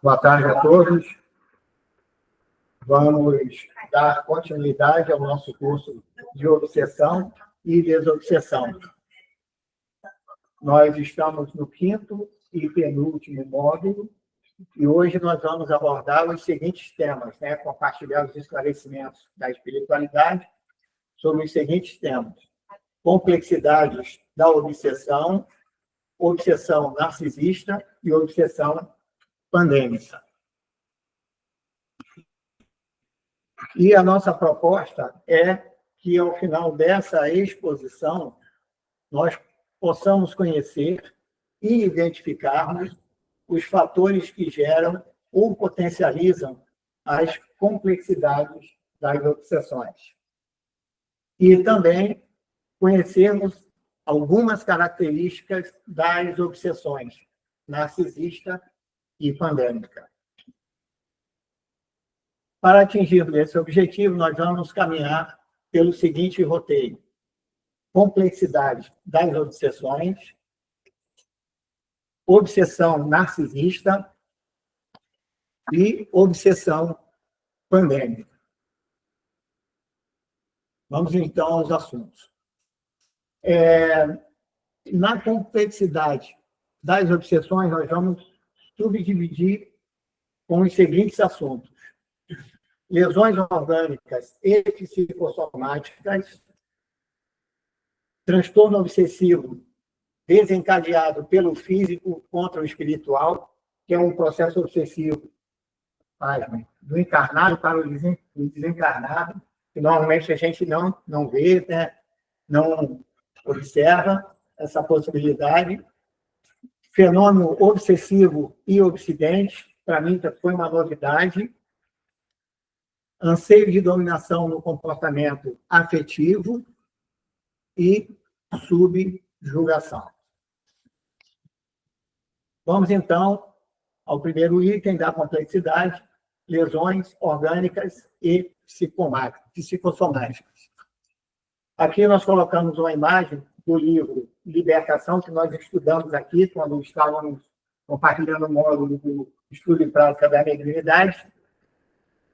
Boa tarde a todos. Vamos dar continuidade ao nosso curso de obsessão e desobsessão. Nós estamos no 5º e penúltimo módulo, e hoje nós vamos abordar os seguintes temas, compartilhar os esclarecimentos da espiritualidade sobre os seguintes temas: complexidades da obsessão, obsessão narcisista e obsessão pandêmica. E a nossa proposta é que, ao final dessa exposição, nós possamos conhecer e identificarmos os fatores que geram ou potencializam as complexidades das obsessões. E também conhecermos algumas características das obsessões narcisista e pandêmica. Para atingirmos esse objetivo, nós vamos caminhar pelo seguinte roteiro: complexidade das obsessões, obsessão narcisista e obsessão pandêmica. Vamos, então, aos assuntos. Na complexidade das obsessões, nós vamos subdividir com os seguintes assuntos: lesões orgânicas e psicossomáticas, transtorno obsessivo desencadeado pelo físico contra o espiritual, que é um processo obsessivo do encarnado para o desencarnado, que normalmente a gente não vê, não observa essa possibilidade. Fenômeno obsessivo e obsidente, para mim foi uma novidade. Anseio de dominação no comportamento afetivo e subjugação. Vamos, então, ao primeiro item da complexidade: lesões orgânicas e psicossomáticas. Aqui nós colocamos uma imagem do livro Libertação, que nós estudamos aqui quando estávamos compartilhando o módulo do Estudo e Prática da Mediunidade,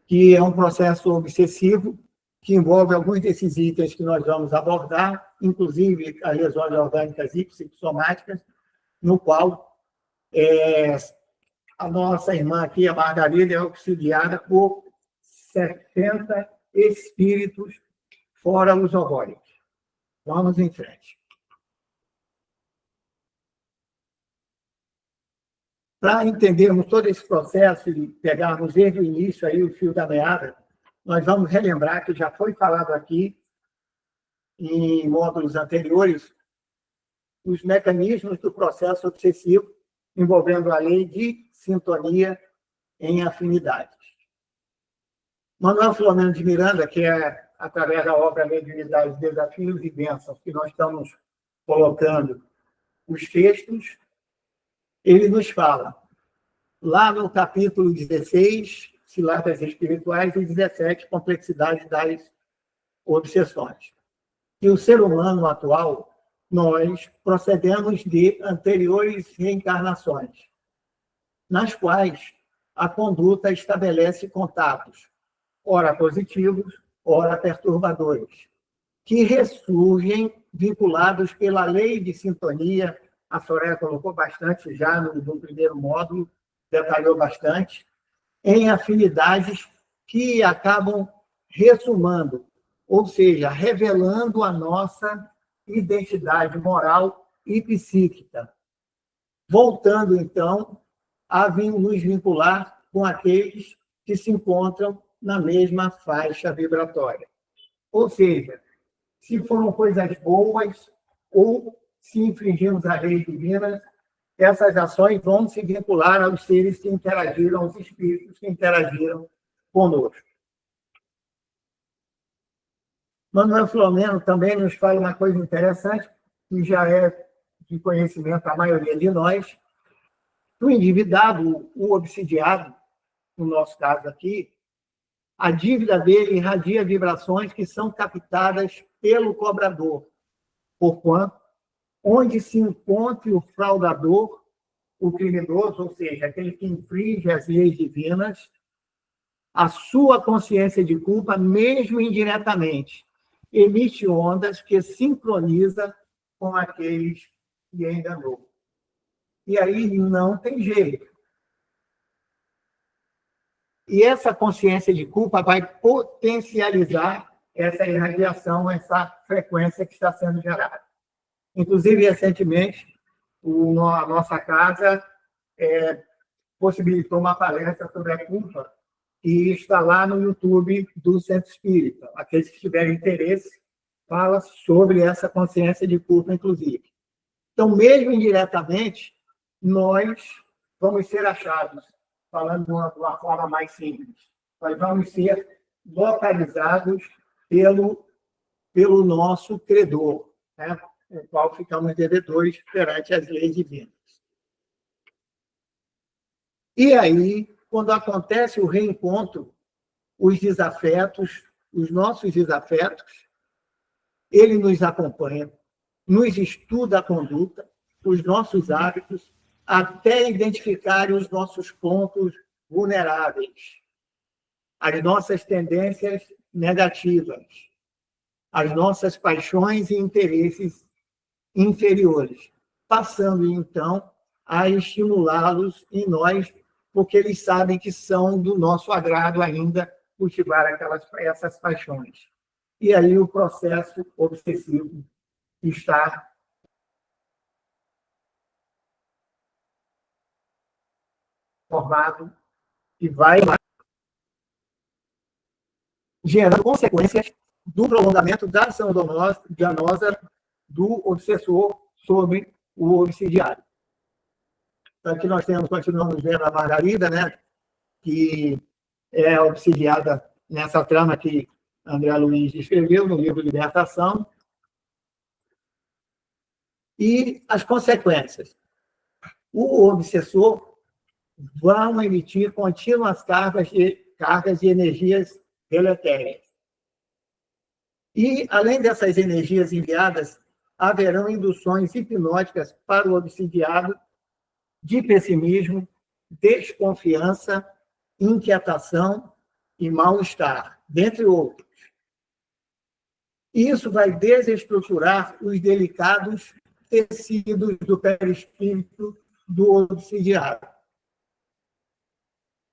que é um processo obsessivo que envolve alguns desses itens que nós vamos abordar, inclusive as lesões orgânicas e psicossomáticas, no qual a nossa irmã aqui, a Margarida, é auxiliada por 70 espíritos fora os ovórios. Vamos em frente. Para entendermos todo esse processo e pegarmos desde o início aí o fio da meada, nós vamos relembrar que já foi falado aqui em módulos anteriores os mecanismos do processo obsessivo envolvendo a lei de sintonia em afinidades. Manuel Filomeno de Miranda, que é através da obra Mediunidade, Desafios e Bênçãos, que nós estamos colocando os textos, ele nos fala, lá no capítulo 16, Ciladas Espirituais, e 17, Complexidade das Obsessões, que o ser humano atual, nós procedemos de anteriores reencarnações, nas quais a conduta estabelece contatos, ora positivos, ora perturbadores, que ressurgem vinculados pela lei de sintonia. A Soraya colocou bastante já no primeiro módulo, detalhou bastante, em afinidades que acabam ressumando, ou seja, revelando a nossa identidade moral e psíquica, voltando, então, a nos vincular com aqueles que se encontram na mesma faixa vibratória. Ou seja, se foram coisas boas ou se infringimos a lei divina, essas ações vão se vincular aos seres que interagiram, aos espíritos que interagiram conosco. Manuel Filomeno também nos fala uma coisa interessante, que já é de conhecimento da maioria de nós. O endividado, o obsidiado, no nosso caso aqui, a dívida dele irradia vibrações que são captadas pelo cobrador, porquanto onde se encontre o fraudador, o criminoso, ou seja, aquele que infringe as leis divinas, a sua consciência de culpa, mesmo indiretamente, emite ondas que sincroniza com aqueles que enganou. E aí não tem jeito. E essa consciência de culpa vai potencializar essa irradiação, essa frequência que está sendo gerada. Inclusive, recentemente, a nossa casa possibilitou uma palestra sobre a culpa e está lá no YouTube do Centro Espírita. Aqueles que tiverem interesse, fala sobre essa consciência de culpa, inclusive. Então, mesmo indiretamente, nós vamos ser achados, falando de uma forma mais simples, nós vamos ser localizados pelo nosso credor, né? O qual ficamos devedores perante as leis divinas. E aí, quando acontece o reencontro, os desafetos, os nossos desafetos, ele nos acompanha, nos estuda a conduta, os nossos hábitos, até identificar os nossos pontos vulneráveis, as nossas tendências negativas, as nossas paixões e interesses inferiores, passando, então, a estimulá-los em nós, porque eles sabem que são do nosso agrado ainda cultivar essas paixões. E aí o processo obsessivo está formado e vai gerando consequências do prolongamento da ação danosa do obsessor sobre o obsidiário. Então, aqui nós continuamos vendo a Margarida, né, que é obsidiada nessa trama que André Luiz escreveu no livro Libertação. E as consequências. O obsessor vai emitir contínuas cargas de energias deletérias. E, além dessas energias enviadas, haverão induções hipnóticas para o obsidiado de pessimismo, desconfiança, inquietação e mal-estar, dentre outros. Isso vai desestruturar os delicados tecidos do perispírito do obsidiado,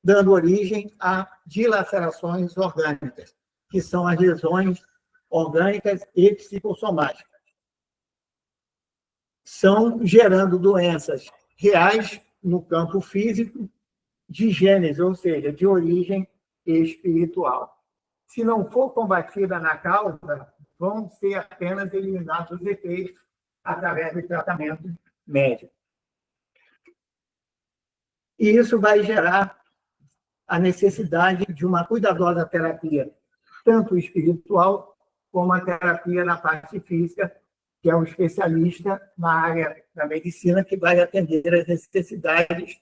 dando origem a dilacerações orgânicas, que são as lesões orgânicas e psicossomáticas. São gerando doenças reais no campo físico de gênese, ou seja, de origem espiritual. Se não for combatida na causa, vão ser apenas eliminados os efeitos através do tratamento médico. E isso vai gerar a necessidade de uma cuidadosa terapia, tanto espiritual como a terapia na parte física, que é um especialista na área da medicina que vai atender às necessidades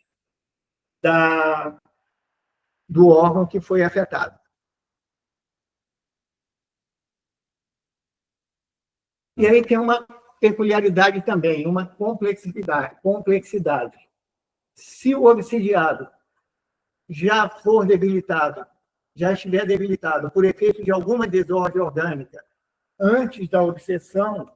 do órgão que foi afetado. E aí tem uma peculiaridade também, uma complexidade. Se o obsidiado já for debilitado, já estiver debilitado por efeito de alguma desordem orgânica antes da obsessão,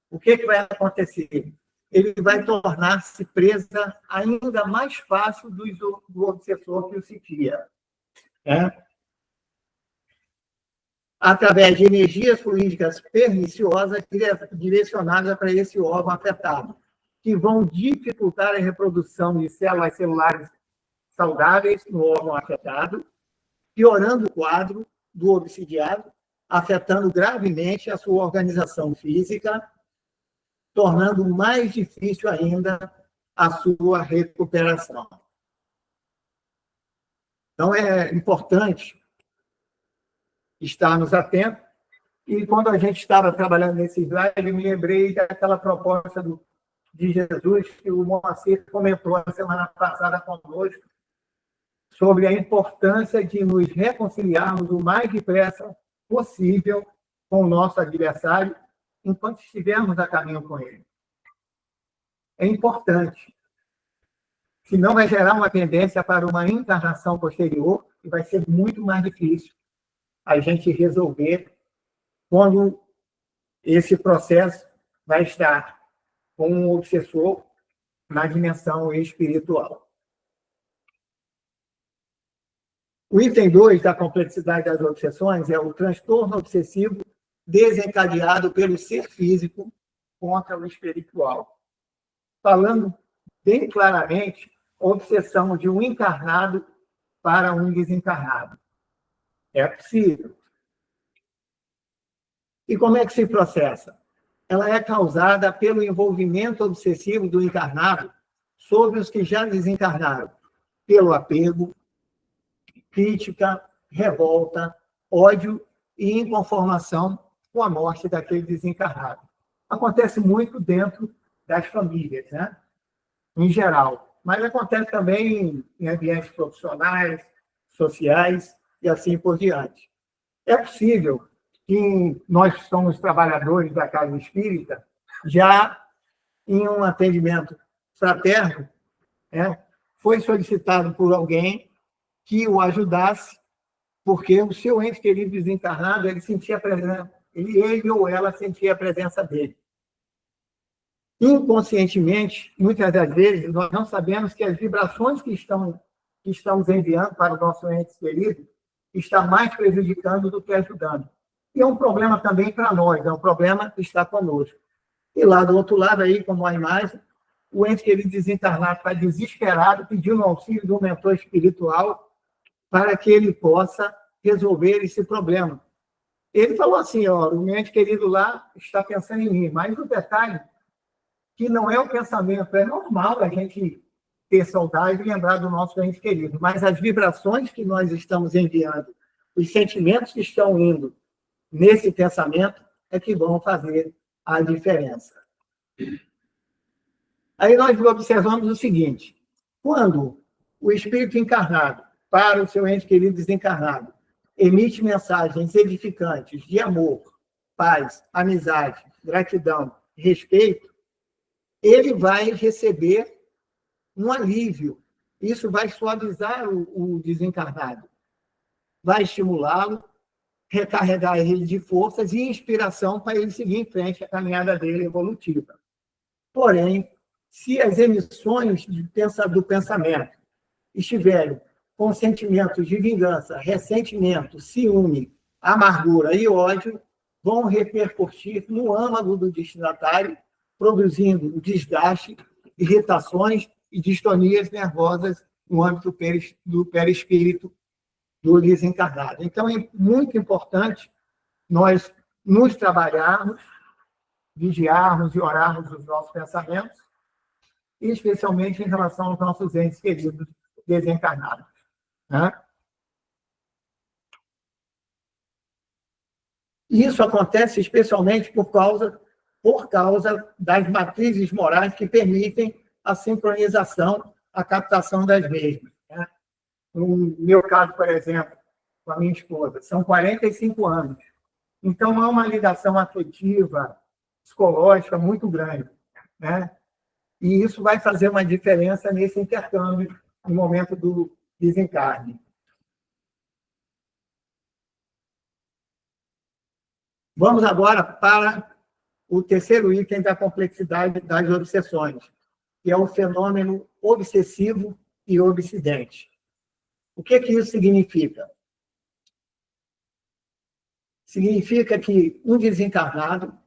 o que vai acontecer? Ele vai tornar-se presa ainda mais fácil do obsessor que o sitia. Né? Através de energias fluídicas perniciosas direcionadas para esse órgão afetado, que vão dificultar a reprodução de células celulares saudáveis no órgão afetado, piorando o quadro do obsidiado, afetando gravemente a sua organização física, tornando mais difícil ainda a sua recuperação. Então, é importante estarmos atentos. E quando a gente estava trabalhando nesse slide, eu me lembrei daquela proposta de Jesus que o Moacir comentou na semana passada conosco, sobre a importância de nos reconciliarmos o mais depressa possível com o nosso adversário, enquanto estivermos a caminho com ele. é importante. Senão vai gerar uma tendência para uma encarnação posterior e vai ser muito mais difícil a gente resolver quando esse processo vai estar com um obsessor na dimensão espiritual. O item 2 da complexidade das obsessões é o transtorno obsessivo desencadeado pelo ser físico contra o espiritual. Falando bem claramente, a obsessão de um encarnado para um desencarnado. É possível. E como é que se processa? Ela é causada pelo envolvimento obsessivo do encarnado sobre os que já desencarnaram, pelo apego, crítica, revolta, ódio e inconformação com a morte daquele desencarnado. Acontece muito dentro das famílias, né? Em geral, mas acontece também em ambientes profissionais, sociais e assim por diante. É possível que nós somos trabalhadores da Casa Espírita, já em um atendimento fraterno, foi solicitado por alguém que o ajudasse, porque o seu ente querido desencarnado, ele sentia a presença, ele ou ela sentia a presença dele. Inconscientemente, muitas das vezes, nós não sabemos que as vibrações que estamos enviando para o nosso ente querido está mais prejudicando do que ajudando. E é um problema também para nós, é um problema que está conosco. E lá do outro lado, aí, como a imagem, o ente querido desencarnado está desesperado, pedindo o auxílio do mentor espiritual para que ele possa resolver esse problema. Ele falou assim, ó, o meu ente querido lá está pensando em mim, mas o detalhe que não é o pensamento, é normal a gente ter saudade e lembrar do nosso ente querido, mas as vibrações que nós estamos enviando, os sentimentos que estão indo nesse pensamento é que vão fazer a diferença. Aí nós observamos o seguinte, quando o espírito encarnado, para o seu ente querido desencarnado, emite mensagens edificantes de amor, paz, amizade, gratidão, respeito, ele vai receber um alívio. Isso vai suavizar o desencarnado, vai estimulá-lo, recarregar ele de forças e inspiração para ele seguir em frente a caminhada dele evolutiva. Porém, se as emissões do pensamento estiverem com sentimentos de vingança, ressentimento, ciúme, amargura e ódio, vão repercutir no âmago do destinatário, produzindo desgaste, irritações e distonias nervosas no âmbito do perispírito do desencarnado. Então, é muito importante nós nos trabalharmos, vigiarmos e orarmos os nossos pensamentos, especialmente em relação aos nossos entes queridos desencarnados. Né? Isso acontece especialmente por causa das matrizes morais que permitem a sincronização, a captação das mesmas. Né? No meu caso, por exemplo, com a minha esposa, são 45 anos. Então, há uma ligação afetiva, psicológica muito grande. Né? E isso vai fazer uma diferença nesse intercâmbio no momento do desencarne. Vamos agora para o terceiro item da complexidade das obsessões, que é o fenômeno obsessivo e obsidente. O que isso significa? Significa que um desencarnado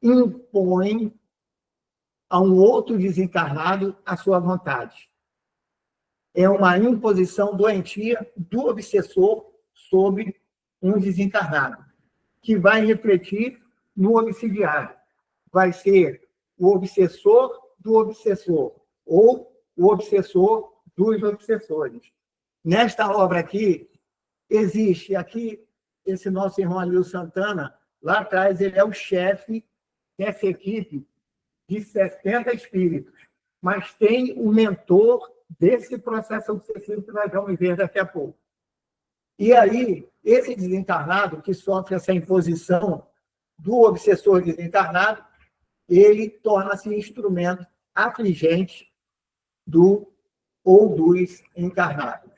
impõe a um outro desencarnado a sua vontade. É uma imposição doentia do obsessor sobre um desencarnado, que vai refletir no obsidiário. Vai ser o obsessor do obsessor, ou o obsessor dos obsessores. Nesta obra aqui, existe aqui esse nosso irmão Alil Santana, lá atrás ele é o chefe dessa equipe de 70 espíritos, mas tem o mentor desse processo obsessivo que nós vamos ver daqui a pouco. E aí, esse desencarnado que sofre essa imposição do obsessor desencarnado, ele torna-se instrumento afligentes do ou dos encarnados.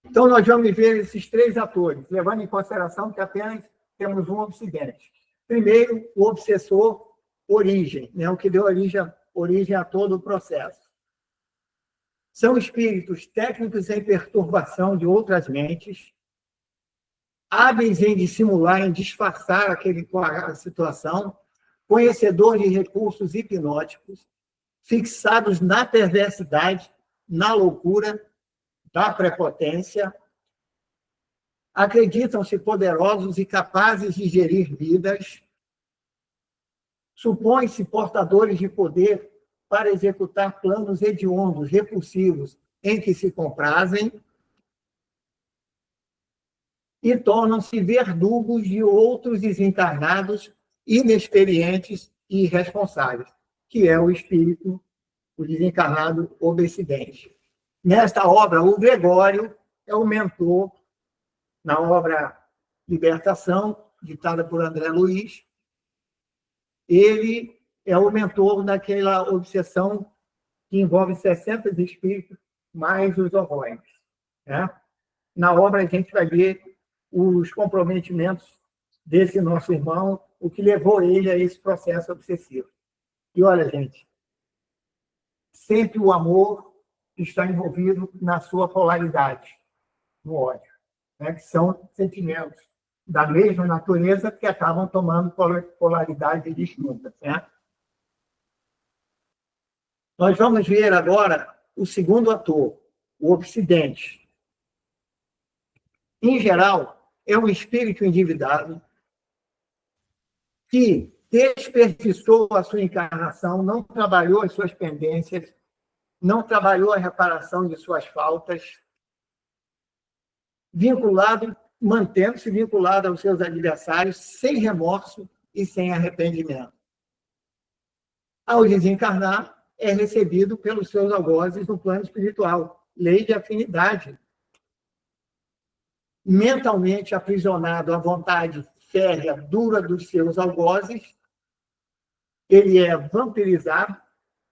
Então, nós vamos ver esses três atores, levando em consideração que apenas temos um obsidente. Primeiro, o obsessor origem, né, o que deu origem a todo o processo. São espíritos técnicos em perturbação de outras mentes, hábeis em dissimular, em disfarçar a situação, conhecedor de recursos hipnóticos, fixados na perversidade, na loucura, da prepotência, acreditam-se poderosos e capazes de gerir vidas, supõem-se portadores de poder para executar planos hediondos, repulsivos, em que se comprazem, e tornam-se verdugos de outros desencarnados, inexperientes e irresponsáveis, que é o espírito, o desencarnado obsidente. Nesta obra, o Gregório é o mentor, na obra Libertação, ditada por André Luiz. Ele é o mentor daquela obsessão que envolve 60 espíritos, mais os horrores. Né? Na obra, a gente vai ver os comprometimentos desse nosso irmão, o que levou ele a esse processo obsessivo. E olha, gente, sempre o amor está envolvido na sua polaridade, no ódio, né? Que são sentimentos da mesma natureza que acabam tomando polaridades distintas. Né? Nós vamos ver agora o segundo ator, o obsidente. Em geral, é um espírito endividado que desperdiçou a sua encarnação, não trabalhou as suas pendências, não trabalhou a reparação de suas faltas, mantendo-se vinculado aos seus adversários, sem remorso e sem arrependimento. Ao desencarnar, é recebido pelos seus algozes no plano espiritual, lei de afinidade. Mentalmente aprisionado à vontade férrea, dura dos seus algozes, ele é vampirizado,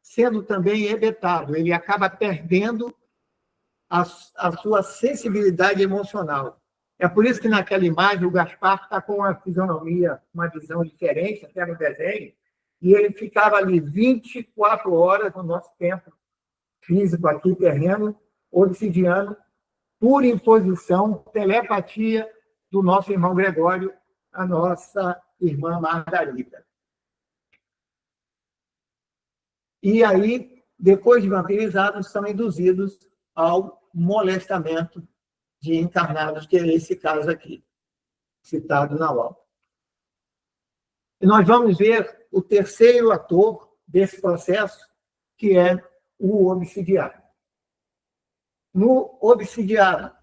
sendo também hebetado. Ele acaba perdendo a sua sensibilidade emocional. É por isso que naquela imagem o Gaspar está com uma fisionomia, uma visão diferente, até no desenho, e ele ficava ali 24 horas no nosso tempo físico aqui, terreno, obsidiano, por imposição, telepatia do nosso irmão Gregório, a nossa irmã Margarida. E aí, depois de vampirizados, são induzidos ao molestamento de encarnados, que é esse caso aqui, citado na obra. E nós vamos ver o terceiro ator desse processo, que é o obsidiado. No obsidiado,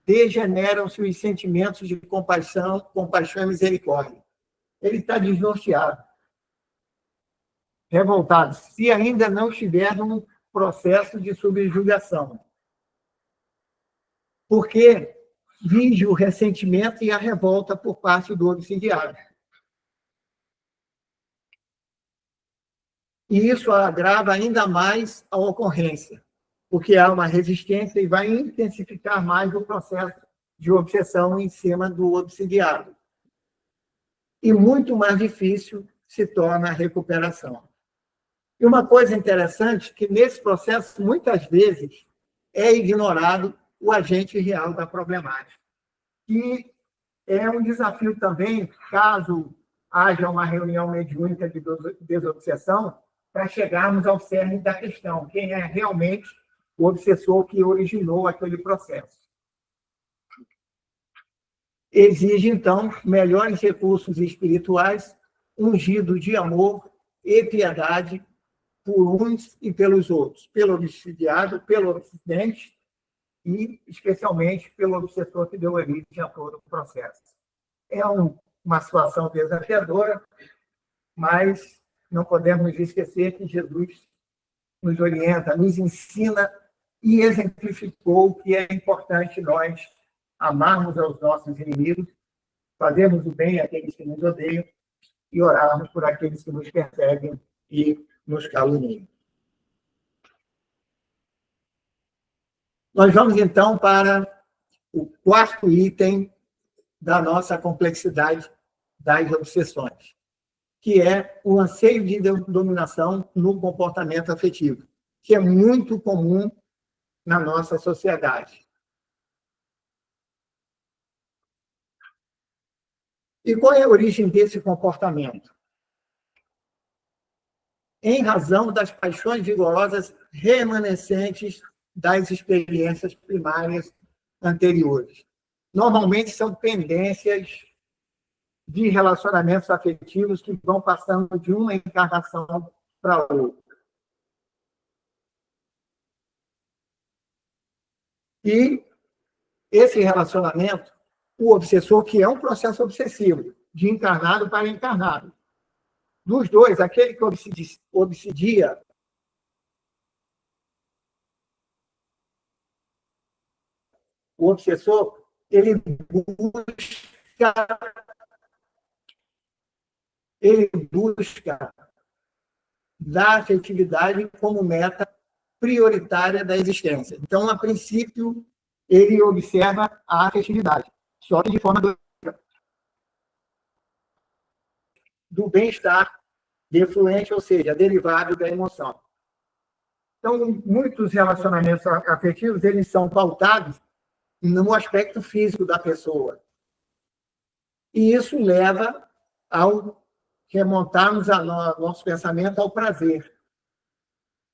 degeneram-se os sentimentos de compaixão e misericórdia. Ele está desnorteado, revoltado, se ainda não estiver num processo de subjugação. Porque vige o ressentimento e a revolta por parte do obsidiado. E isso agrava ainda mais a ocorrência, porque há uma resistência e vai intensificar mais o processo de obsessão em cima do obsidiado. E muito mais difícil se torna a recuperação. E uma coisa interessante, que nesse processo, muitas vezes, é ignorado o agente real da problemática. E é um desafio também, caso haja uma reunião mediúnica de desobsessão, para chegarmos ao cerne da questão, quem é realmente o obsessor que originou aquele processo. Exige, então, melhores recursos espirituais, ungido de amor e piedade por uns e pelos outros, pelo obsidiado, pelo obsidente e, especialmente, pelo obsessor que deu origem a todo o processo. É uma situação desafiadora, mas não podemos esquecer que Jesus nos orienta, nos ensina e exemplificou que é importante nós amarmos aos nossos inimigos, fazermos o bem àqueles que nos odeiam e orarmos por aqueles que nos perseguem e nos caluniem. Nós vamos, então, para o quarto item da nossa complexidade das obsessões, que é o anseio de dominação no comportamento afetivo, que é muito comum na nossa sociedade. E qual é a origem desse comportamento? Em razão das paixões vigorosas remanescentes das experiências primárias anteriores. Normalmente são pendências de relacionamentos afetivos que vão passando de uma encarnação para outra. E esse relacionamento, o obsessor, que é um processo obsessivo, de encarnado para encarnado. Dos dois, aquele que obsidia o obsessor, ele busca da afetividade como meta prioritária da existência. Então, a princípio, ele observa a afetividade, só que de forma do bem-estar defluente, ou seja, derivado da emoção. Então, muitos relacionamentos afetivos, eles são pautados no aspecto físico da pessoa. E isso leva ao remontarmos nosso pensamento ao prazer.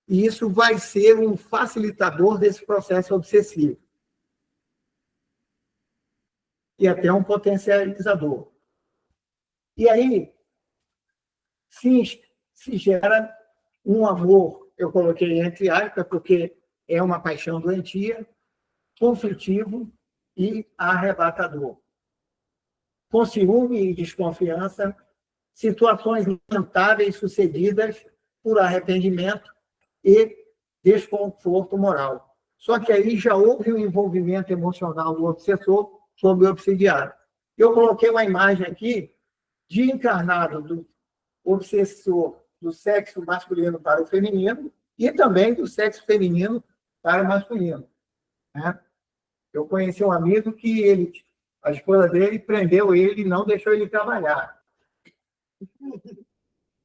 E isso vai ser um facilitador desse processo obsessivo. E até um potencializador. E aí, se gera um amor, eu coloquei entre aspas, porque é uma paixão doentia, conflitivo e arrebatador. Com ciúme e desconfiança, situações lamentáveis sucedidas por arrependimento e desconforto moral. Só que aí já houve um envolvimento emocional do obsessor sobre o obsidiado. Eu coloquei uma imagem aqui de encarnado do obsessor do sexo masculino para o feminino e também do sexo feminino para o masculino. Né? Eu conheci um amigo que a esposa dele prendeu ele e não deixou ele trabalhar.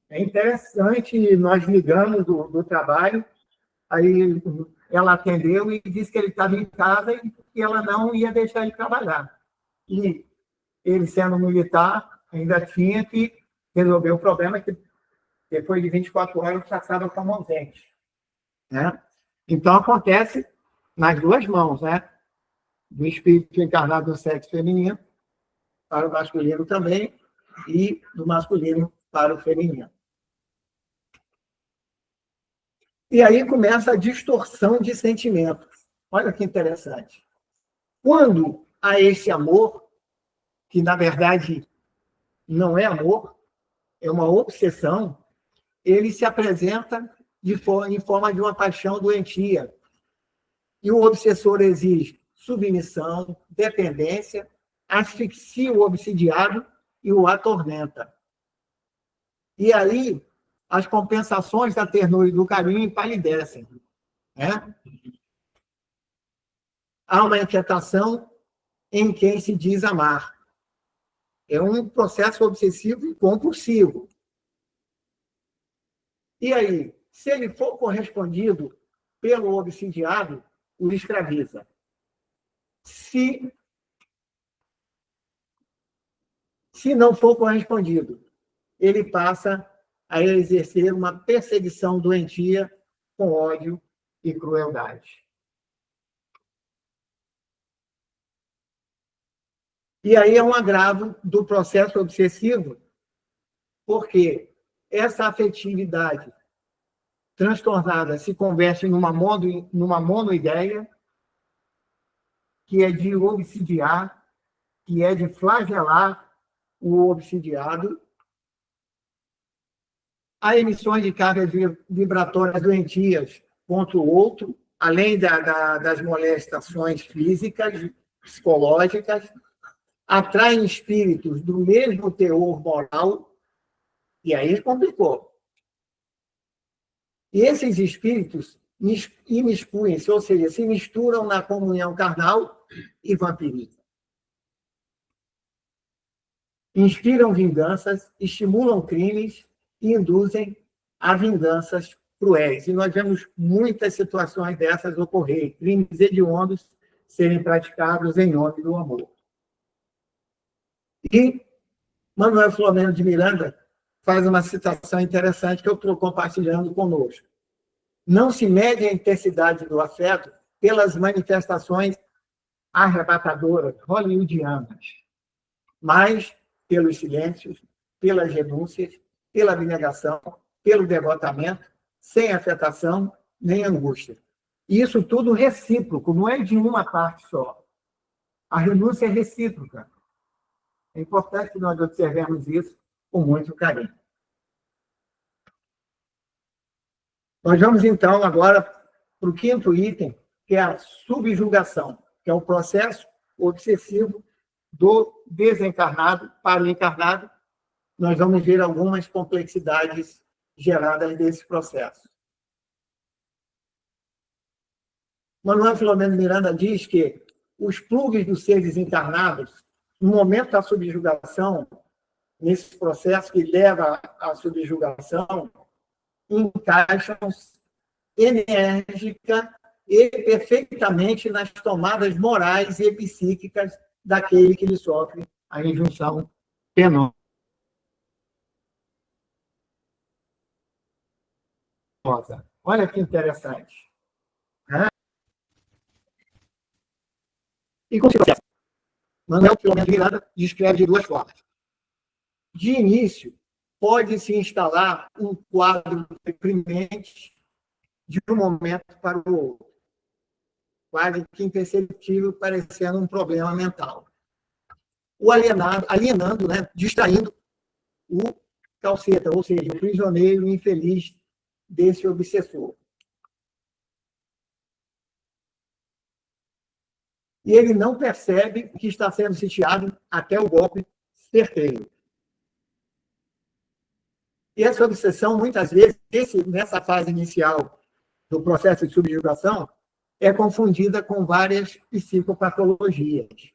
É interessante, nós ligamos do trabalho, aí ela atendeu e disse que ele estava em casa e que ela não ia deixar ele trabalhar. E ele, sendo militar, ainda tinha que resolver o problema que depois de 24 horas já estava como ausente. Né? Então, acontece nas duas mãos, né? Do espírito encarnado do sexo feminino para o masculino também e do masculino para o feminino. E aí começa a distorção de sentimentos. Olha que interessante. Quando há esse amor, que na verdade não é amor, é uma obsessão, ele se apresenta em forma de uma paixão doentia. E o obsessor exige submissão, dependência, asfixia o obsidiado e o atormenta. E aí, as compensações da ternura e do carinho empalidecem. Né? Há uma inquietação em quem se diz amar. É um processo obsessivo e compulsivo. E aí, se ele for correspondido pelo obsidiado, o escraviza. Se não for correspondido, ele passa a exercer uma perseguição doentia com ódio e crueldade. E aí é um agravo do processo obsessivo, porque essa afetividade transtornada se converte numa monoideia, que é de obsidiar, que é de flagelar o obsidiado. Há emissões de cargas vibratórias doentias contra o outro, além das molestações físicas, psicológicas, atraem espíritos do mesmo teor moral, e aí complicou. E esses espíritos imiscuem-se, ou seja, se misturam na comunhão carnal e vampirizam. Inspiram vinganças, estimulam crimes e induzem a vinganças cruéis. E nós vemos muitas situações dessas ocorrer, crimes hediondos serem praticados em nome do amor. E Manuel Filomeno de Miranda faz uma citação interessante que eu estou compartilhando conosco. Não se mede a intensidade do afeto pelas manifestações arrebatadoras, hollywoodianas, mas pelos silêncios, pelas renúncias, pela abnegação, pelo devotamento, sem afetação nem angústia. E isso tudo recíproco, não é de uma parte só. A renúncia é recíproca. É importante que nós observemos isso com muito carinho. Nós vamos, então, agora para o quinto item, que é a subjugação, que é o processo obsessivo do desencarnado para o encarnado. Nós vamos ver algumas complexidades geradas desse processo. Manuel Filomeno Miranda diz que os plugs dos seres encarnados, no momento da subjugação, nesse processo que leva à subjugação, encaixam-se enérgica e perfeitamente nas tomadas morais e psíquicas daquele que lhe sofre a injunção penosa. Olha que interessante. E como se processo? Manuel Filomeno de Miranda descreve de duas formas. De início, pode-se instalar um quadro deprimente de um momento para o outro, quase que imperceptível, parecendo um problema mental. O alienando, né, distraindo o calceta, ou seja, o prisioneiro infeliz desse obsessor. E ele não percebe que está sendo sitiado até o golpe certeiro. E essa obsessão, muitas vezes, nessa fase inicial do processo de subjugação, é confundida com várias psicopatologias.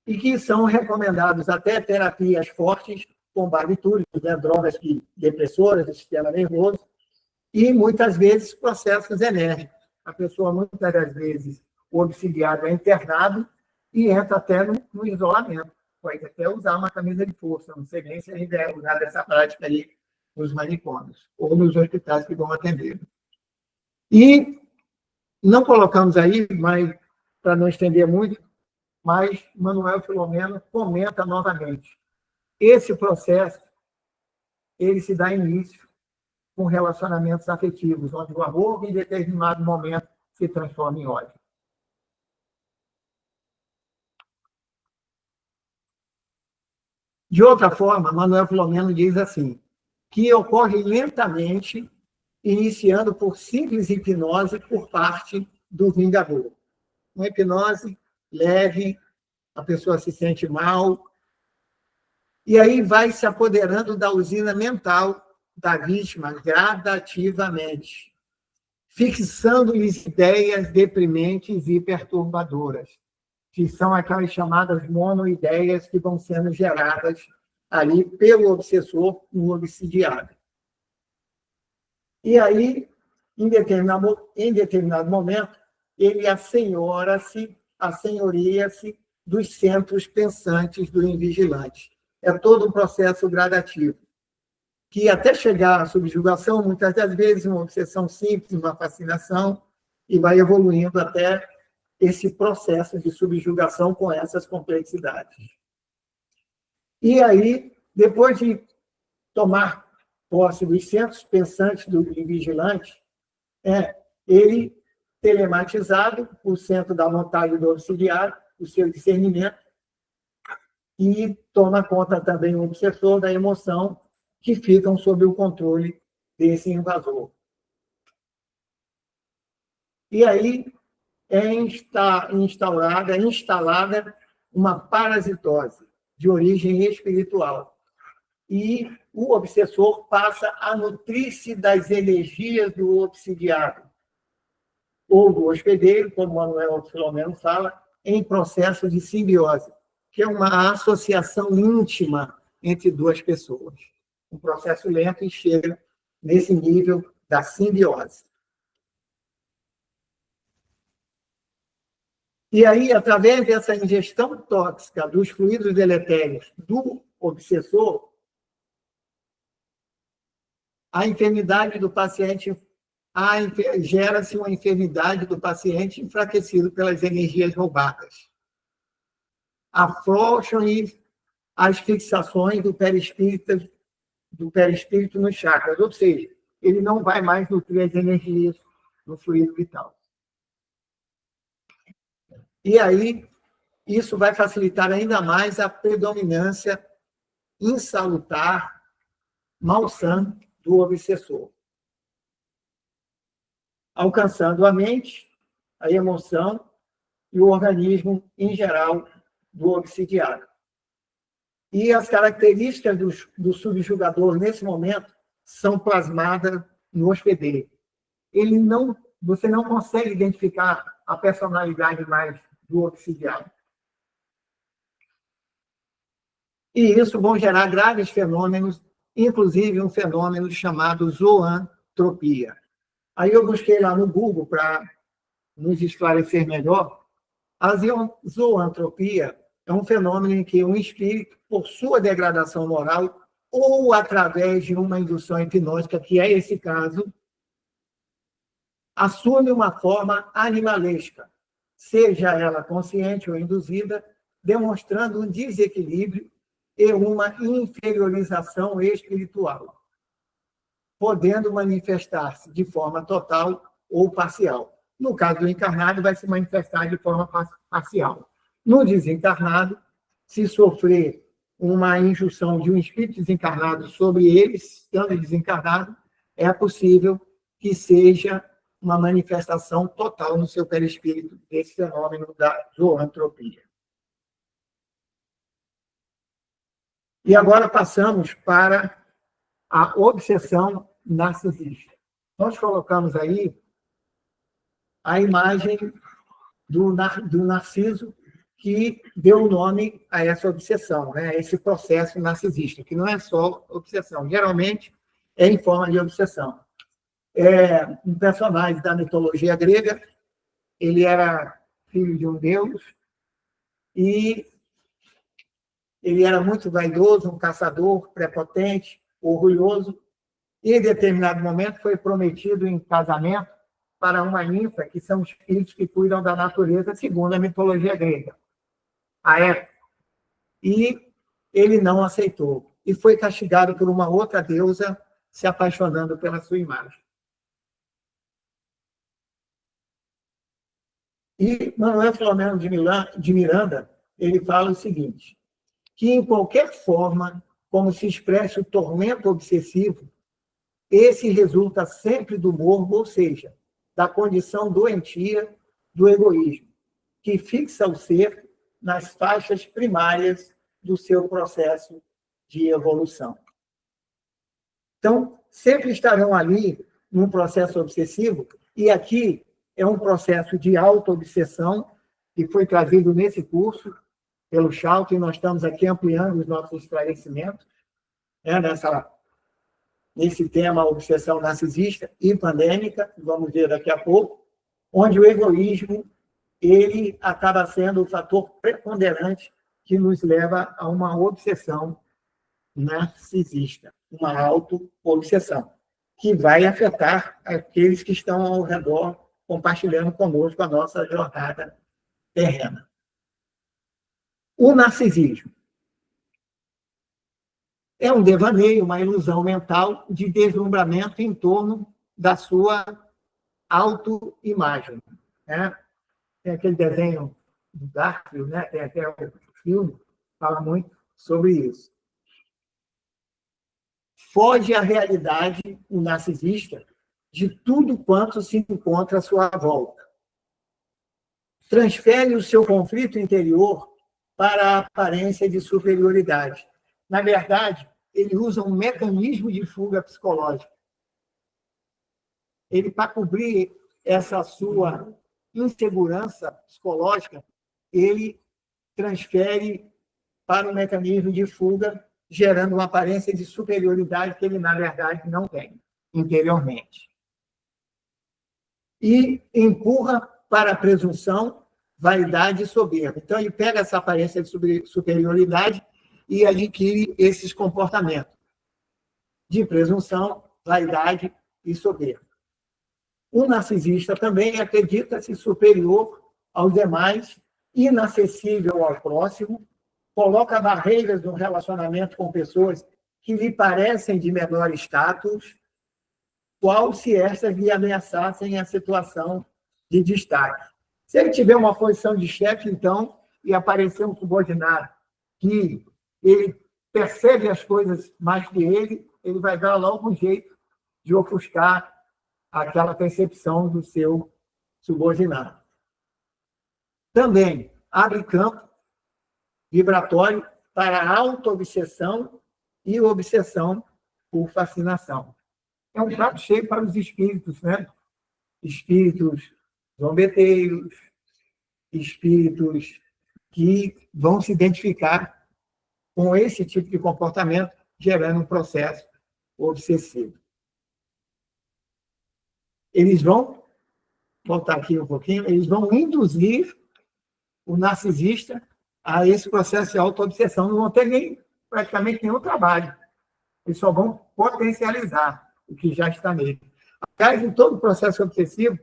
E que são recomendados até terapias fortes, com barbitúricos, né, drogas depressoras do sistema nervoso, e muitas vezes processos enérgicos. A pessoa, muitas das vezes, o obsidiado é internado e entra até no isolamento. Pode até usar uma camisa de força. Não sei nem se a gente vai usar dessa prática aí nos manicômios ou nos hospitais que vão atender. E não colocamos aí, mas para não estender muito, mas Manuel Filomeno comenta novamente. Esse processo, ele se dá início com relacionamentos afetivos, onde o amor, em determinado momento, se transforma em ódio. De outra forma, Manuel Filomeno diz assim, que ocorre lentamente, iniciando por simples hipnose por parte do vingador. Uma hipnose leve, a pessoa se sente mal, e aí vai se apoderando da usina mental da vítima gradativamente, fixando-lhes ideias deprimentes e perturbadoras, que são aquelas chamadas monoideias que vão sendo geradas ali pelo obsessor no obsidiado. E aí, em determinado momento, ele assenhoria-se dos centros pensantes do invigilante. É todo um processo gradativo, que até chegar à subjugação, muitas das vezes, uma obsessão simples, uma fascinação, e vai evoluindo até esse processo de subjugação com essas complexidades. E aí, depois de tomar posse dos centros pensantes do invigilante, ele, telematizado, o centro da vontade do obsidiário, o seu discernimento, e toma conta também o obsessor da emoção, que ficam sob o controle desse invasor. E aí é instalada uma parasitose de origem espiritual, e o obsessor passa a nutrir-se das energias do obsidiado, ou do hospedeiro, como Manuel Filomeno fala, em processo de simbiose, que é uma associação íntima entre duas pessoas. Um processo lento e chega nesse nível da simbiose. E aí, através dessa ingestão tóxica dos fluidos deletérios do obsessor, a enfermidade do paciente, gera-se uma enfermidade do paciente enfraquecido pelas energias roubadas. Afrouxam-lhe as fixações do perispírito nos chakras, ou seja, ele não vai mais nutrir as energias no fluido vital. E aí, isso vai facilitar ainda mais a predominância insalutar, malsã do obsessor, alcançando a mente, a emoção e o organismo em geral do obsidiado. E as características do subjugador nesse momento são plasmadas no hospedeiro. Você não consegue identificar a personalidade mais do obsidiado. E isso vão gerar graves fenômenos, inclusive um fenômeno chamado zoantropia. Aí eu busquei lá no Google para nos esclarecer melhor. A zoantropia é um fenômeno em que um espírito, por sua degradação moral, ou através de uma indução hipnótica, que é esse caso, assume uma forma animalesca, seja ela consciente ou induzida, demonstrando um desequilíbrio e uma inferiorização espiritual, podendo manifestar-se de forma total ou parcial. No caso do encarnado, vai se manifestar de forma parcial. No desencarnado, se sofrer uma injunção de um espírito desencarnado sobre ele, estando desencarnado, é possível que seja uma manifestação total no seu perispírito desse fenômeno da zoantropia. E agora passamos para a obsessão narcisista. Nós colocamos aí a imagem do Narciso, que deu o nome a essa obsessão, né? Esse processo narcisista, que não é só obsessão, geralmente é em forma de obsessão. É um personagem da mitologia grega, ele era filho de um deus, e ele era muito vaidoso, um caçador prepotente, orgulhoso, e em determinado momento foi prometido em casamento para uma ninfa, que são espíritos que cuidam da natureza, segundo a mitologia grega, a Eco. E ele não aceitou, e foi castigado por uma outra deusa, se apaixonando pela sua imagem. E Manuel Filomeno de Miranda, ele fala o seguinte, que em qualquer forma, como se expresse o tormento obsessivo, esse resulta sempre do morbo, ou seja, da condição doentia do egoísmo, que fixa o ser nas faixas primárias do seu processo de evolução. Então, sempre estarão ali num processo obsessivo, e aqui é um processo de auto-obsessão, que foi trazido nesse curso pelo Chalto, e nós estamos aqui ampliando os nossos esclarecimentos, nesse tema obsessão narcisista e pandêmica, vamos ver daqui a pouco, onde o egoísmo ele acaba sendo o fator preponderante que nos leva a uma obsessão narcisista, uma auto-obsessão, que vai afetar aqueles que estão ao redor, compartilhando conosco a nossa jornada terrena. O narcisismo é um devaneio, uma ilusão mental de deslumbramento em torno da sua autoimagem. Né? Tem aquele desenho do Garfield, né? Tem até o filme, fala muito sobre isso. Foge à realidade, o narcisista, de tudo quanto se encontra à sua volta. Transfere o seu conflito interior para a aparência de superioridade. Na verdade, ele usa um mecanismo de fuga psicológica. Ele, para cobrir essa sua insegurança psicológica, ele transfere para um mecanismo de fuga, gerando uma aparência de superioridade que ele, na verdade, não tem interiormente. E empurra para a presunção, vaidade e soberba. Então, ele pega essa aparência de superioridade e adquire esses comportamentos de presunção, vaidade e soberba. O narcisista também acredita-se superior aos demais, inacessível ao próximo, coloca barreiras no relacionamento com pessoas que lhe parecem de menor status, qual se estas lhe ameaçassem a situação de destaque. Se ele tiver uma posição de chefe, então, e aparecer um subordinado que ele percebe as coisas mais que ele vai dar logo um jeito de ofuscar aquela percepção do seu subordinado. Também abre campo vibratório para a auto-obsessão e obsessão por fascinação. É um prato cheio para os espíritos, né? Espíritos zombeteiros, espíritos que vão se identificar com esse tipo de comportamento, gerando um processo obsessivo. Eles vão, voltar aqui um pouquinho, eles vão induzir o narcisista a esse processo de auto-obsessão. Não vão ter praticamente nenhum trabalho. Eles só vão potencializar o que já está nele. Aliás, em todo o processo obsessivo,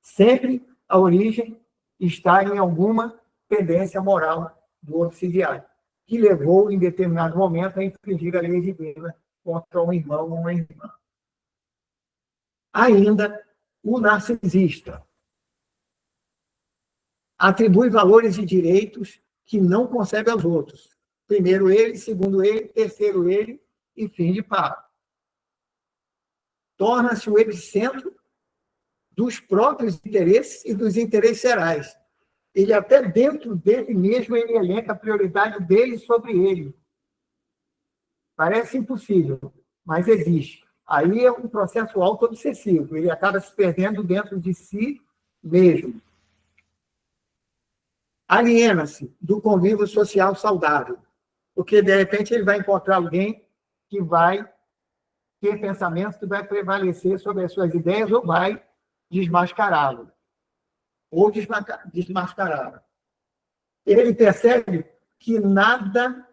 sempre a origem está em alguma tendência moral do obsidiário, que levou, em determinado momento, a infringir a lei divina contra um irmão ou uma irmã. Ainda, o narcisista atribui valores e direitos que não concebe aos outros. Primeiro ele, segundo ele, terceiro ele, e fim de papo. Torna-se o epicentro dos próprios interesses e dos interesses gerais. Ele, até dentro dele mesmo, ele elenca a prioridade dele sobre ele. Parece impossível, mas existe. Aí é um processo auto-obsessivo. Ele acaba se perdendo dentro de si mesmo. Aliena-se do convívio social saudável, porque, de repente, ele vai encontrar alguém que vai ter pensamentos que vai prevalecer sobre as suas ideias ou vai desmascará-lo. Ou desmascará-lo. Ele percebe que nada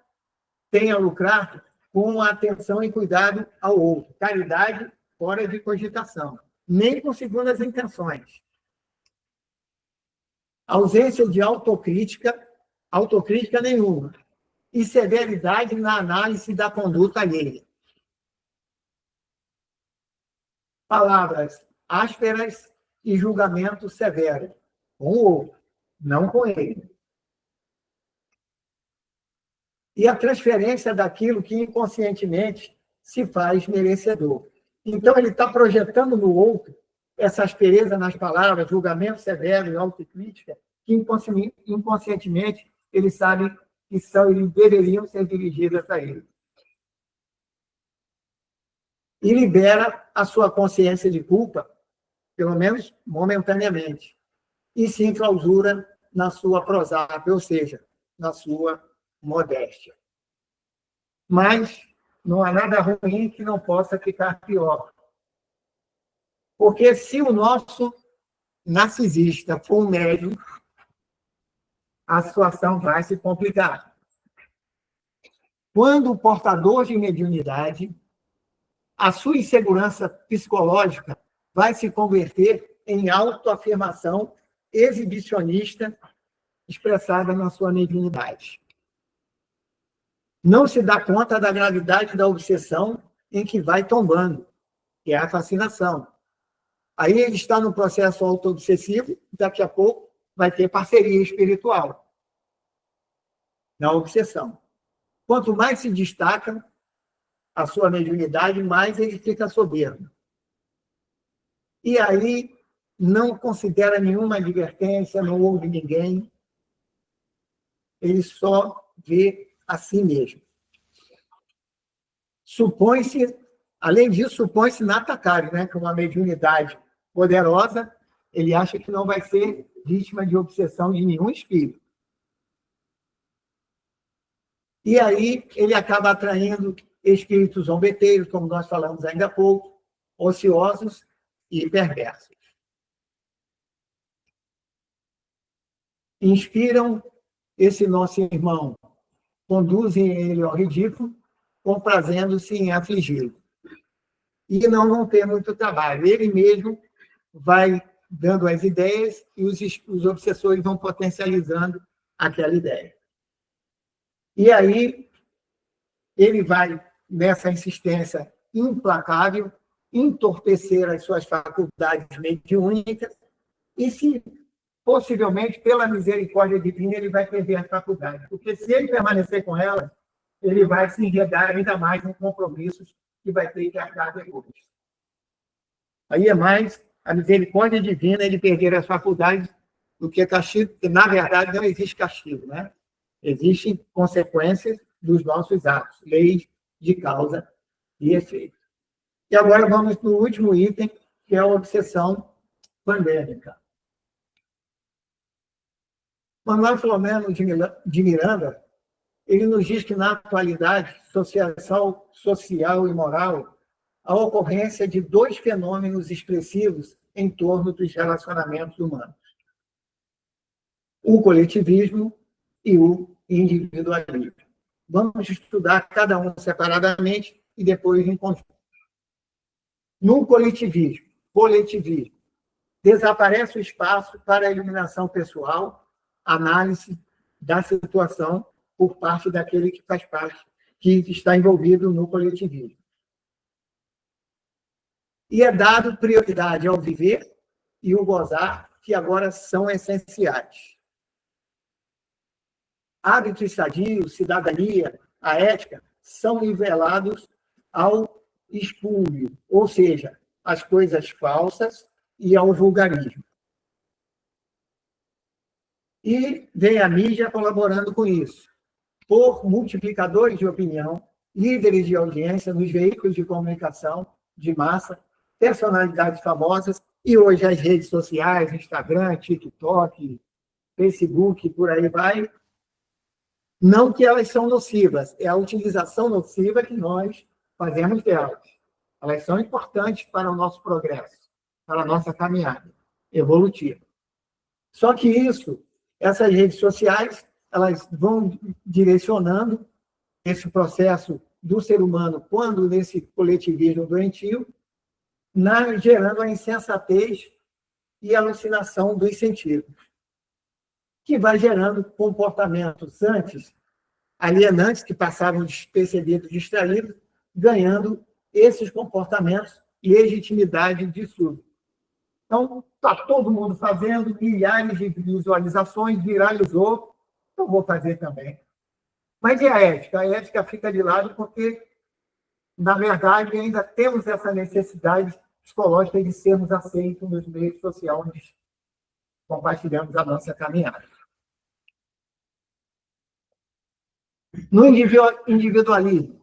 tem a lucrar com a atenção e cuidado ao outro. Caridade fora de cogitação. Nem com segundas intenções. Ausência de autocrítica nenhuma. E severidade na análise da conduta alheia. Palavras ásperas e julgamento severo. Com o outro, não com ele. E a transferência daquilo que inconscientemente se faz merecedor. Então, ele está projetando no outro essa aspereza nas palavras, julgamento severo e autocrítica, que inconscientemente ele sabe que eles deveriam ser dirigidas a ele. E libera a sua consciência de culpa, pelo menos momentaneamente, e se enclausura na sua prosápia, ou seja, na sua modéstia. Mas não há nada ruim que não possa ficar pior. Porque se o nosso narcisista for um médium, a situação vai se complicar. Quando o portador de mediunidade, a sua insegurança psicológica vai se converter em autoafirmação exibicionista expressada na sua mediunidade. Não se dá conta da gravidade da obsessão em que vai tombando, que é a fascinação. Aí ele está no processo auto-obsessivo, daqui a pouco vai ter parceria espiritual na obsessão. Quanto mais se destaca a sua mediunidade, mais ele fica soberbo. E aí não considera nenhuma advertência, não ouve ninguém, ele só vê a si mesmo. supõe-se, além disso, supõe-se Natacari, né, que é uma mediunidade poderosa, ele acha que não vai ser vítima de obsessão de nenhum espírito. E aí ele acaba atraindo espíritos zombeteiros, como nós falamos ainda há pouco, ociosos e perversos. Inspiram esse nosso irmão, conduzem ele ao ridículo, comprazendo-se em afligi-lo. E não vão ter muito trabalho. Ele mesmo vai dando as ideias e os obsessores vão potencializando aquela ideia. E aí ele vai, nessa insistência implacável, entorpecer as suas faculdades mediúnicas e, se possivelmente, pela misericórdia divina, ele vai perder as faculdades. Porque se ele permanecer com elas, ele vai se enredar ainda mais em compromissos que vai ter que arcar depois. Aí é mais a misericórdia divina ele perder as faculdades do que castigo, porque, na verdade, não existe castigo, né? Existem consequências dos nossos atos, leis de causa e efeito. E agora vamos para o último item, que é a obsessão pandêmica. Manuel Filomeno de Miranda, ele nos diz que, na atualidade social e moral, a ocorrência de dois fenômenos expressivos em torno dos relacionamentos humanos: o coletivismo e o individualismo. Vamos estudar cada um separadamente e depois em conjunto. No coletivismo, desaparece o espaço para a iluminação pessoal, análise da situação por parte daquele que faz parte, que está envolvido no coletivismo. E é dado prioridade ao viver e o gozar, que agora são essenciais. Hábitos sadios, cidadania, a ética, são nivelados ao espúrio, ou seja, às coisas falsas e ao vulgarismo. E vem a mídia colaborando com isso, por multiplicadores de opinião, líderes de audiência nos veículos de comunicação de massa, personalidades famosas, e hoje as redes sociais, Instagram, TikTok, Facebook, por aí vai. Não que elas são nocivas, é a utilização nociva que nós fazemos delas. Elas são importantes para o nosso progresso, para a nossa caminhada evolutiva. Só que essas redes sociais, elas vão direcionando esse processo do ser humano, quando nesse coletivismo doentio, gerando a insensatez e alucinação dos sentidos, que vai gerando comportamentos antes alienantes, que passavam despercebidos, distraídos, ganhando esses comportamentos legitimidade de súbito. Então, está todo mundo fazendo, milhares de visualizações, viralizou, eu vou fazer também. Mas e a ética? A ética fica de lado porque, na verdade, ainda temos essa necessidade psicológica de sermos aceitos nos meios sociais onde compartilhamos a nossa caminhada. No individualismo,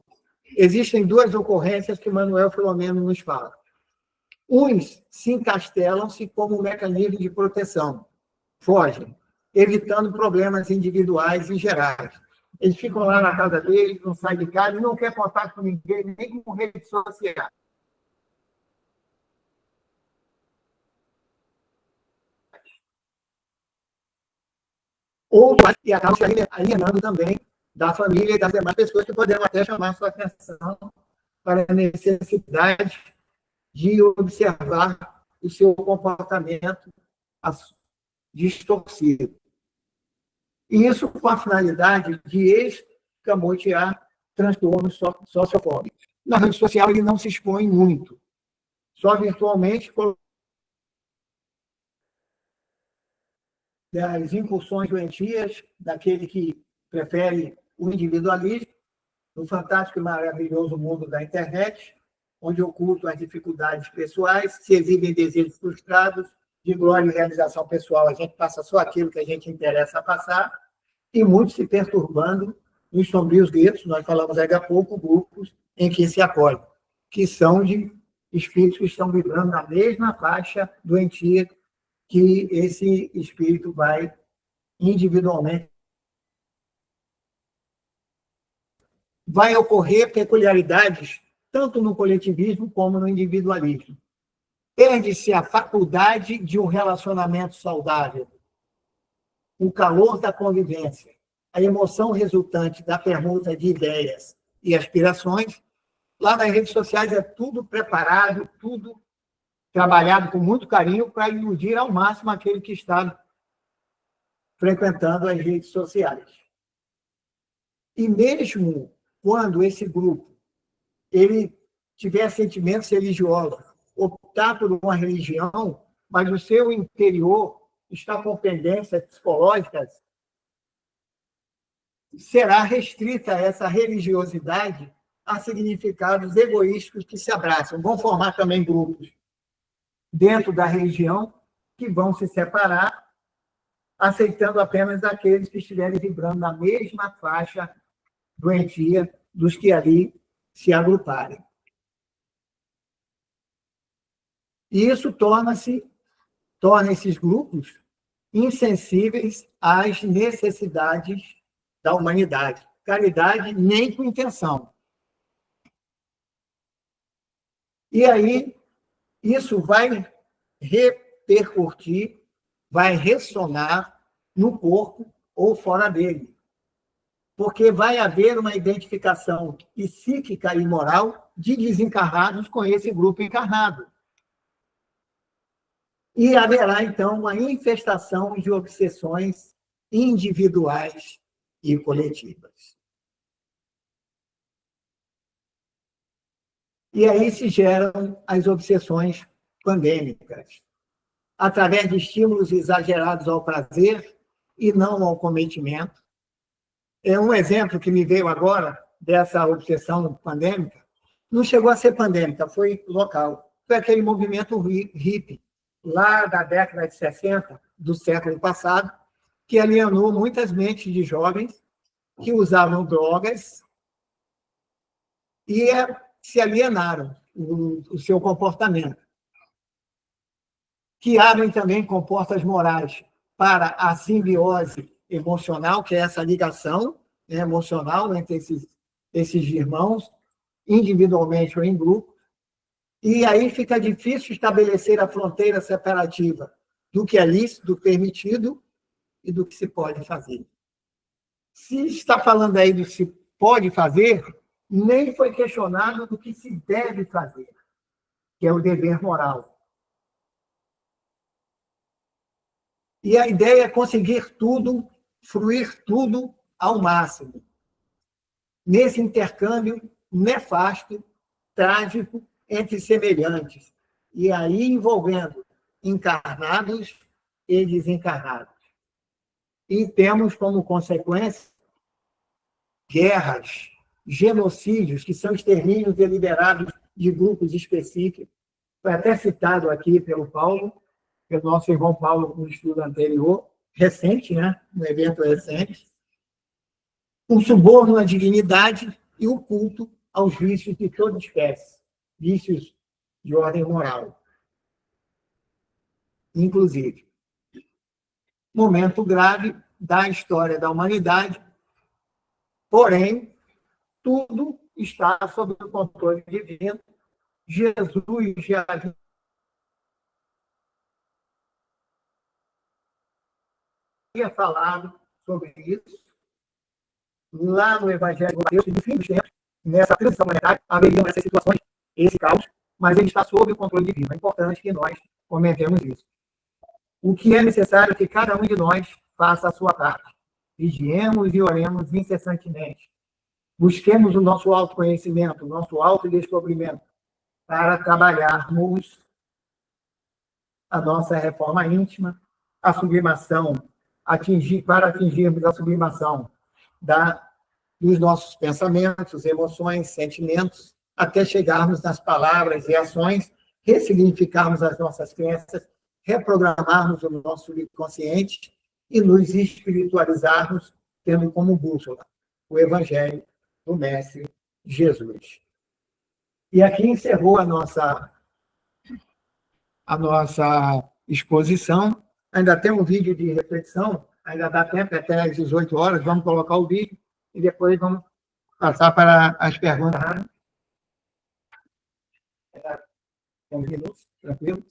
existem duas ocorrências que Manuel Filomeno nos fala. Uns se encastelam-se como um mecanismo de proteção, fogem, evitando problemas individuais e gerais. Eles ficam lá na casa deles, não saem de casa, e não querem contato com ninguém, nem com redes sociais. Ou e acabam se alienando também da família e das demais pessoas que poderão até chamar sua atenção para a necessidade de observar o seu comportamento distorcido. E isso com a finalidade de escamotear transtornos sociofóbicos. Na rede social, ele não se expõe muito. Só virtualmente, das incursões doentias, daquele que prefere o individualismo, no fantástico e maravilhoso mundo da internet, onde ocultam as dificuldades pessoais, se exibem desejos frustrados, de glória e realização pessoal, a gente passa só aquilo que a gente interessa passar, e muitos se perturbando nos sombrios guetos, nós falamos ainda há pouco, grupos em que se acolhe, que são de espíritos que estão vibrando na mesma faixa doentia que esse espírito vai individualmente. Vai ocorrer peculiaridades tanto no coletivismo como no individualismo. Perde-se a faculdade de um relacionamento saudável, o calor da convivência, a emoção resultante da permuta de ideias e aspirações. Lá nas redes sociais é tudo preparado, tudo trabalhado com muito carinho para iludir ao máximo aquele que está frequentando as redes sociais. E mesmo quando esse grupo ele tiver sentimentos religiosos, optar por uma religião, mas o seu interior está com pendências psicológicas, será restrita essa religiosidade a significados egoísticos que se abraçam. Vão formar também grupos dentro da religião que vão se separar, aceitando apenas aqueles que estiverem vibrando na mesma faixa doentia dos que ali se agruparem. E isso torna esses grupos insensíveis às necessidades da humanidade. Caridade nem com intenção. E aí, isso vai repercutir, vai ressonar no corpo ou fora dele. Porque vai haver uma identificação psíquica e moral de desencarnados com esse grupo encarnado. E haverá, então, uma infestação de obsessões individuais e coletivas. E aí se geram as obsessões pandêmicas, através de estímulos exagerados ao prazer e não ao cometimento. É um exemplo que me veio agora dessa obsessão pandêmica. Não chegou a ser pandêmica, foi local. Foi aquele movimento hippie, lá da década de 60 do século passado, que alienou muitas mentes de jovens que usavam drogas e se alienaram o seu comportamento. Que abrem também comportas morais para a simbiose emocional, que é essa ligação emocional entre esses irmãos, individualmente ou em grupo. E aí fica difícil estabelecer a fronteira separativa do que é lícito, do permitido e do que se pode fazer. Se está falando aí do que se pode fazer, nem foi questionado do que se deve fazer, que é o dever moral. E a ideia é conseguir tudo, fruir tudo ao máximo. Nesse intercâmbio nefasto, trágico, entre semelhantes, e aí envolvendo encarnados e desencarnados. E temos como consequência guerras, genocídios, que são extermínios deliberados de grupos específicos. Foi até citado aqui pelo Paulo, pelo nosso irmão Paulo, no estudo anterior, recente, um evento recente. O suborno à dignidade e o culto aos vícios de toda espécie, vícios de ordem moral, inclusive. Momento grave da história da humanidade, porém, tudo está sob o controle divino. Jesus já havia falado sobre isso. Lá no Evangelho de Mateus, no fim dos tempos, nessa transição planetária, haveriam essas situações, esse caos, mas ele está sob o controle divino. É importante que nós comentemos isso. O que é necessário é que cada um de nós faça a sua parte. Vigiemos e oremos incessantemente. Busquemos o nosso autoconhecimento, o nosso autodescobrimento, para trabalharmos a nossa reforma íntima, a sublimação, para atingirmos a sublimação dos nossos pensamentos, emoções, sentimentos, até chegarmos nas palavras e ações, ressignificarmos as nossas crenças, reprogramarmos o nosso subconsciente e nos espiritualizarmos, tendo como bússola o Evangelho do Mestre Jesus. E aqui encerrou a nossa exposição. Ainda tem um vídeo de reflexão, ainda dá tempo até às 18 horas, vamos colocar o vídeo e depois vamos passar para as perguntas. Tem uns minutos, tranquilo?